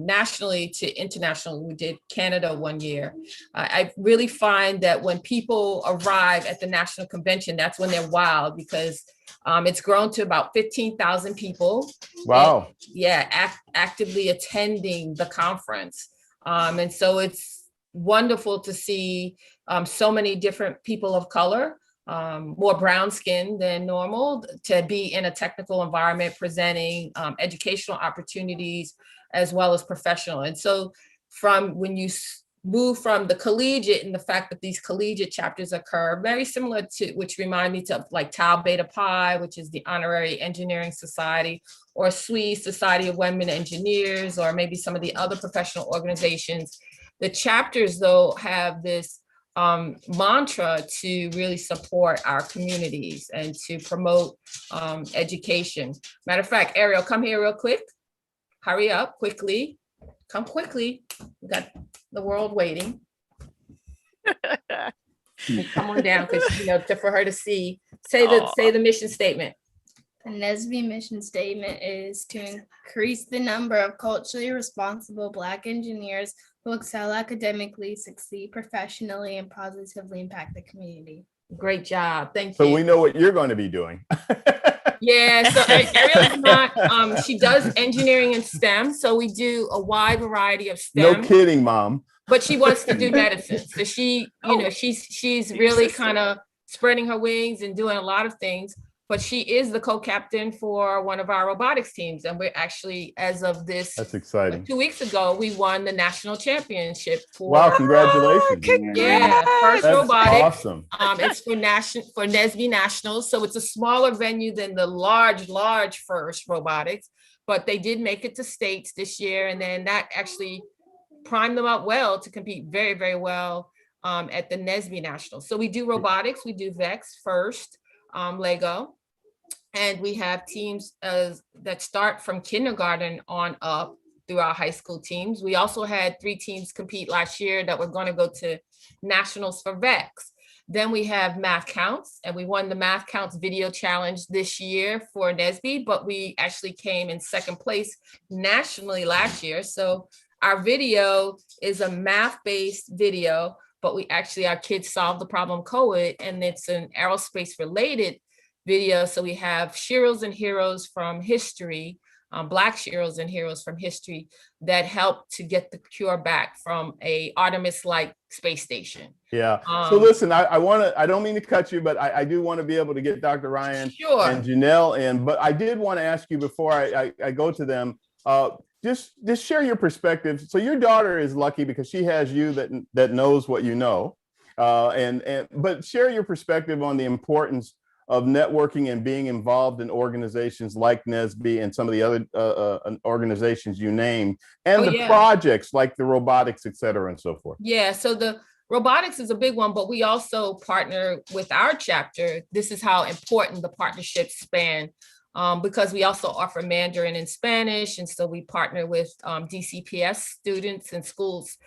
nationally to international. We did Canada one year. I really find that when people arrive at the national convention, that's when they're wild, because it's grown to about 15,000 people. Wow. And, actively attending the conference. And so it's wonderful to see so many different people of color, more brown skin than normal, to be in a technical environment presenting educational opportunities as well as professional. And so from when you move from the collegiate, and the fact that these collegiate chapters occur, very similar to, which remind me of like Tau Beta Pi, which is the Honorary Engineering Society, or SWE, Society of Women Engineers, or maybe some of the other professional organizations. The chapters, though, have this mantra to really support our communities and to promote education. Matter of fact, Ariel, come here real quick. Hurry up, quickly. Come quickly. We got the world waiting. Come on down, because for her to see. Say the mission statement. The NSBE mission statement is to increase the number of culturally responsible Black engineers who excel academically, succeed professionally, and positively impact the community. Great job. Thank you. So we know what you're going to be doing. Yeah, so Ariel's not, she does engineering and STEM. So we do a wide variety of STEM. No kidding, Mom. But she wants to do medicine. So she, she's really kind of spreading her wings and doing a lot of things. But she is the co-captain for one of our robotics teams. And we're actually, as of this, that's exciting. 2 weeks ago, we won the national championship for. Wow, congratulations. Yeah, first that's robotics. Awesome. It's for NSBE Nationals. So it's a smaller venue than the large first robotics, but they did make it to states this year. And then that actually primed them up well to compete very, very well at the NSBE Nationals. So we do robotics, we do VEX first. Lego, and we have teams that start from kindergarten on up through our high school teams. We also had 3 teams compete last year that were going to go to nationals for VEX. Then we have Math Counts, and we won the Math Counts video challenge this year for NSBE, but we actually came in second place nationally last year. So our video is a math-based video, but our kids solved the problem COVID, and it's an aerospace related video. So we have sheroes and heroes from history, Black sheroes and heroes from history that helped to get the cure back from a Artemis-like space station. Yeah. So listen, I don't mean to cut you, but I do want to be able to get Dr. Ryan and Janelle in, but I did want to ask you before I go to them, just share your perspective. So your daughter is lucky because she has you that knows what you know, but share your perspective on the importance of networking and being involved in organizations like NSBE and some of the other organizations you named, and projects like the robotics, et cetera, and so forth. Yeah, so the robotics is a big one, but we also partner with our chapter. This is how important the partnerships span. Because we also offer Mandarin and Spanish. And so we partner with DCPS students and schools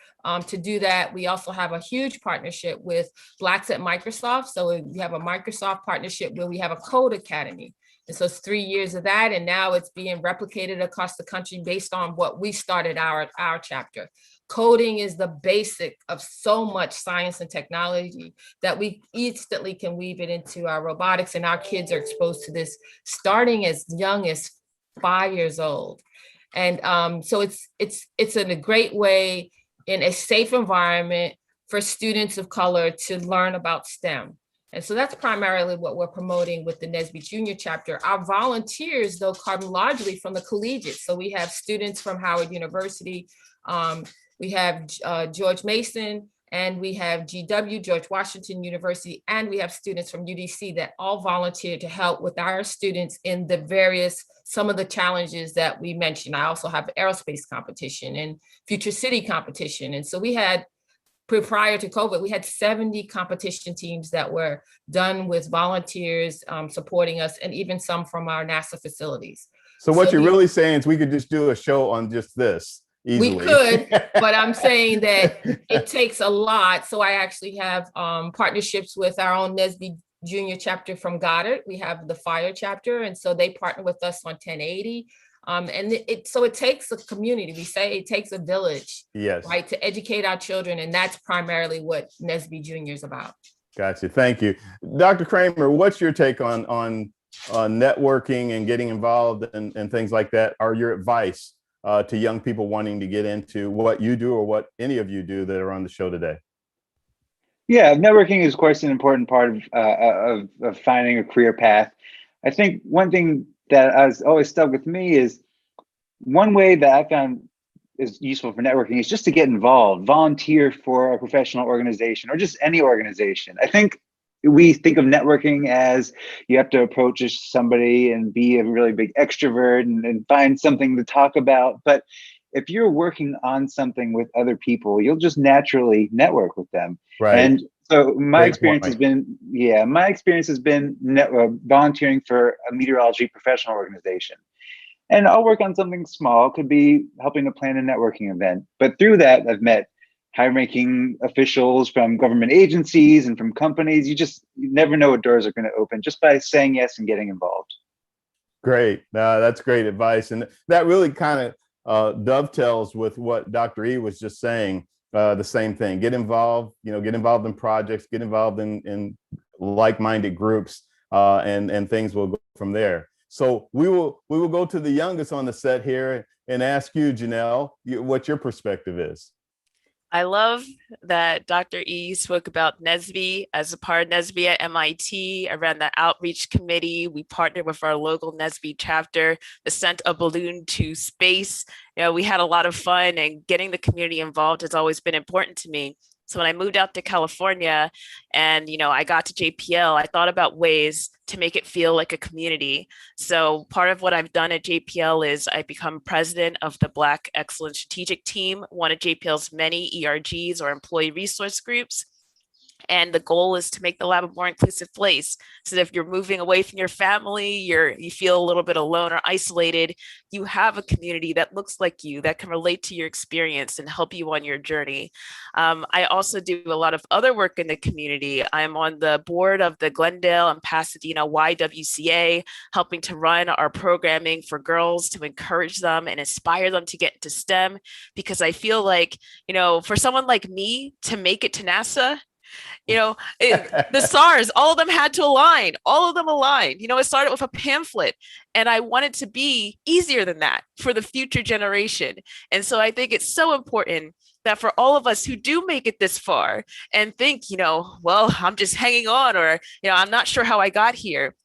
to do that. We also have a huge partnership with Blacks at Microsoft. So we have a Microsoft partnership where we have a code academy. And so it's 3 years of that. And now it's being replicated across the country based on what we started our chapter. Coding is the basic of so much science and technology that we instantly can weave it into our robotics, and our kids are exposed to this starting as young as 5 years old. And so it's in a great way, in a safe environment for students of color to learn about STEM. And so that's primarily what we're promoting with the NSBE Junior chapter. Our volunteers, though, come largely from the collegiate. So we have students from Howard University. We have George Mason and we have GW, George Washington University, and we have students from UDC that all volunteer to help with our students in some of the challenges that we mentioned. I also have aerospace competition and future city competition. And so we had, prior to COVID, we had 70 competition teams that were done with volunteers supporting us, and even some from our NASA facilities. So what you're really saying is we could just do a show on just this easily. We could, but I'm saying that it takes a lot. So I actually have partnerships with our own NSBE Junior chapter from Goddard. We have the Fire chapter, and so they partner with us on 1080. So it takes a community. We say it takes a village, yes, right, to educate our children, and that's primarily what NSBE Junior is about. Gotcha. Thank you, Dr. Kramer. What's your take on networking and getting involved and things like that? Are your advice to young people wanting to get into what you do or what any of you do that are on the show today? Yeah, networking is, of course, an important part of finding a career path. I think one thing that has always stuck with me is one way that I found is useful for networking is just to get involved, volunteer for a professional organization or just any organization. I think we think of networking as you have to approach somebody and be a really big extrovert and find something to talk about. But if you're working on something with other people, you'll just naturally network with them. Right. And so my experience has been volunteering for a meteorology professional organization. And I'll work on something small, could be helping to plan a networking event. But through that, I've met high-ranking officials from government agencies and from companies. You never know what doors are going to open just by saying yes and getting involved. Great. That's great advice. And that really kind of dovetails with what Dr. E was just saying, the same thing. Get involved, get involved in projects, get involved in like-minded groups, and things will go from there. So we will go to the youngest on the set here and ask you, Janelle, what your perspective is. I love that Dr. E spoke about NSBE. As a part of NSBE at MIT, I ran the outreach committee. We partnered with our local NSBE chapter that sent a balloon to space. We had a lot of fun, and getting the community involved has always been important to me. So when I moved out to California and, I got to JPL, I thought about ways to make it feel like a community. So part of what I've done at JPL is I become president of the Black Excellence Strategic Team, one of JPL's many ERGs or employee resource groups. And the goal is to make the lab a more inclusive place. So that if you're moving away from your family, you feel a little bit alone or isolated, you have a community that looks like you, that can relate to your experience and help you on your journey. I also do a lot of other work in the community. I'm on the board of the Glendale and Pasadena YWCA, helping to run our programming for girls to encourage them and inspire them to get into STEM. Because I feel like, for someone like me to make it to NASA, the stars, all of them had to align, all of them aligned. It started with a pamphlet, and I wanted to be easier than that for the future generation. And so I think it's so important that for all of us who do make it this far and think, well, I'm just hanging on, or, I'm not sure how I got here.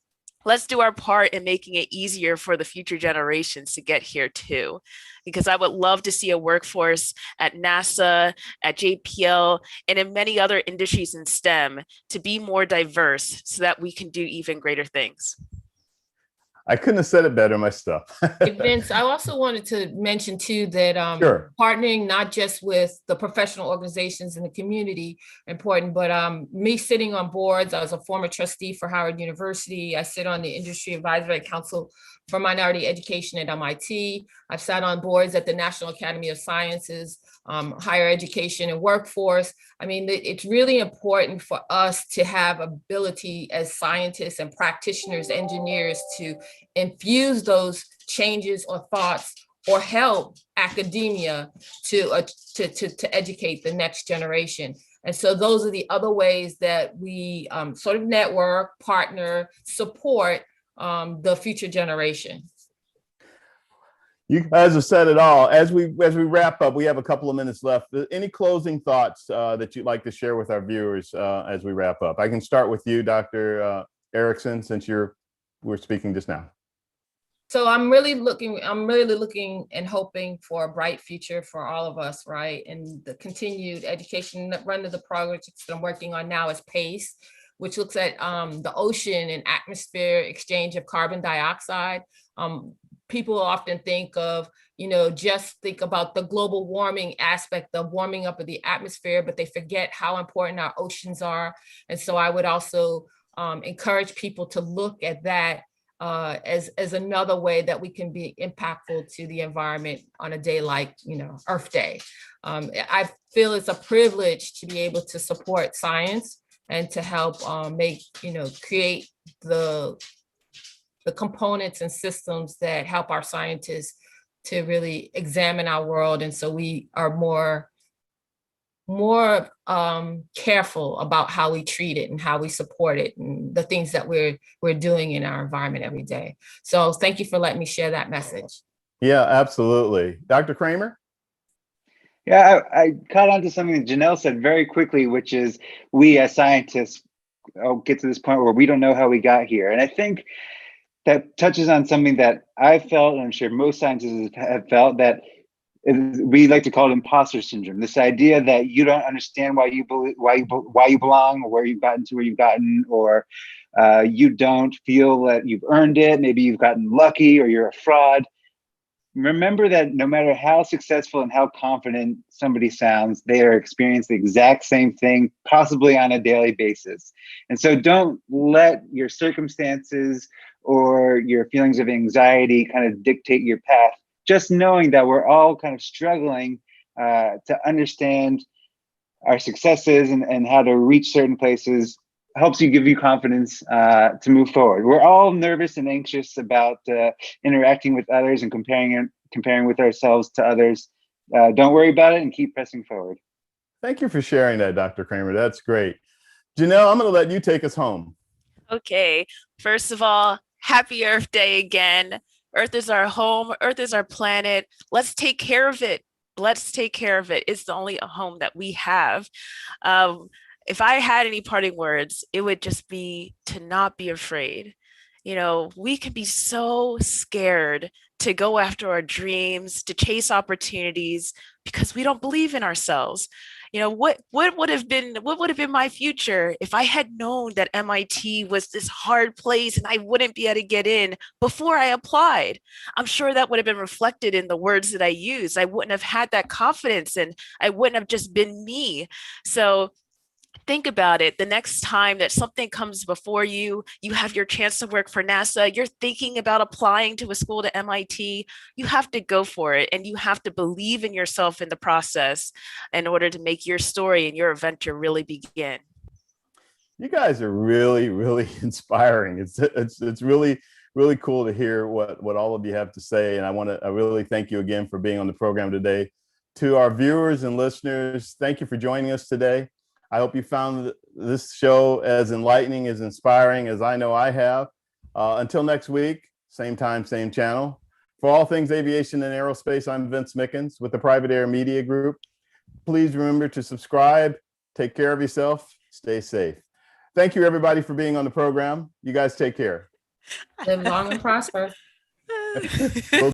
Let's do our part in making it easier for the future generations to get here too. Because I would love to see a workforce at NASA, at JPL, and in many other industries in STEM to be more diverse so that we can do even greater things. I couldn't have said it better myself. Vince, I also wanted to mention too that Sure. Partnering not just with the professional organizations in the community important, but me sitting on boards. I was a former trustee for Howard University. I sit on the Industry Advisory Council for Minority Education at MIT. I've sat on boards at the National Academy of Sciences, Higher Education and Workforce. I mean, it's really important for us to have ability as scientists and practitioners, engineers, to infuse those changes or thoughts or help academia to educate the next generation. And so those are the other ways that we sort of network, partner, support the future generation. You guys have said it all. As we wrap up, we have a couple of minutes left. Any closing thoughts that you'd like to share with our viewers as we wrap up? I can start with you, Dr. Ericsson, since we're speaking just now. So I'm really looking and hoping for a bright future for all of us, right? And the continued education that run of the projects that I'm working on now is PACE, which looks at the ocean and atmosphere exchange of carbon dioxide. People often think of, just think about the global warming aspect of warming up of the atmosphere, but they forget how important our oceans are. And so I would also encourage people to look at that as another way that we can be impactful to the environment on a day like, Earth Day. I feel it's a privilege to be able to support science and to help create the components and systems that help our scientists to really examine our world. And so we are more careful about how we treat it and how we support it and the things that we're doing in our environment every day. So thank you for letting me share that message. Yeah, absolutely. Dr. Kramer? Yeah, I caught on to something that Janelle said very quickly, which is we as scientists get to this point where we don't know how we got here. And I think that touches on something that I felt, and I'm sure most scientists have felt, that we like to call it imposter syndrome. This idea that you don't understand why you belong, or where you've gotten to where you've gotten, or you don't feel that you've earned it. Maybe you've gotten lucky, or you're a fraud. Remember that no matter how successful and how confident somebody sounds, they are experiencing the exact same thing, possibly on a daily basis. And so don't let your circumstances or your feelings of anxiety kind of dictate your path. Just knowing that we're all kind of struggling to understand our successes and how to reach certain places helps give you confidence to move forward. We're all nervous and anxious about interacting with others and comparing with ourselves to others. Don't worry about it and keep pressing forward. Thank you for sharing that, Dr. Kramer. That's great. Janelle, I'm going to let you take us home. Okay. First of all, happy Earth Day again. Earth is our home. Earth is our planet. Let's take care of it. Let's take care of it. It's the only home that we have. If I had any parting words, it would just be to not be afraid. We can be so scared to go after our dreams, to chase opportunities because we don't believe in ourselves. What would have been my future if I had known that MIT was this hard place and I wouldn't be able to get in before I applied? I'm sure that would have been reflected in the words that I used. I wouldn't have had that confidence and I wouldn't have just been me. So think about it. The next time that something comes before you, you have your chance to work for NASA, you're thinking about applying to a school to MIT, you have to go for it. And you have to believe in yourself in the process in order to make your story and your adventure really begin. You guys are really, really inspiring. It's really, really cool to hear what all of you have to say. And I really thank you again for being on the program today. To our viewers and listeners, thank you for joining us today. I hope you found this show as enlightening, as inspiring as I know I have. Until next week, same time, same channel. For All Things Aviation and Aerospace, I'm Vince Mickens with the Private Air Media Group. Please remember to subscribe, take care of yourself, stay safe. Thank you, everybody, for being on the program. You guys take care. Live long and prosper.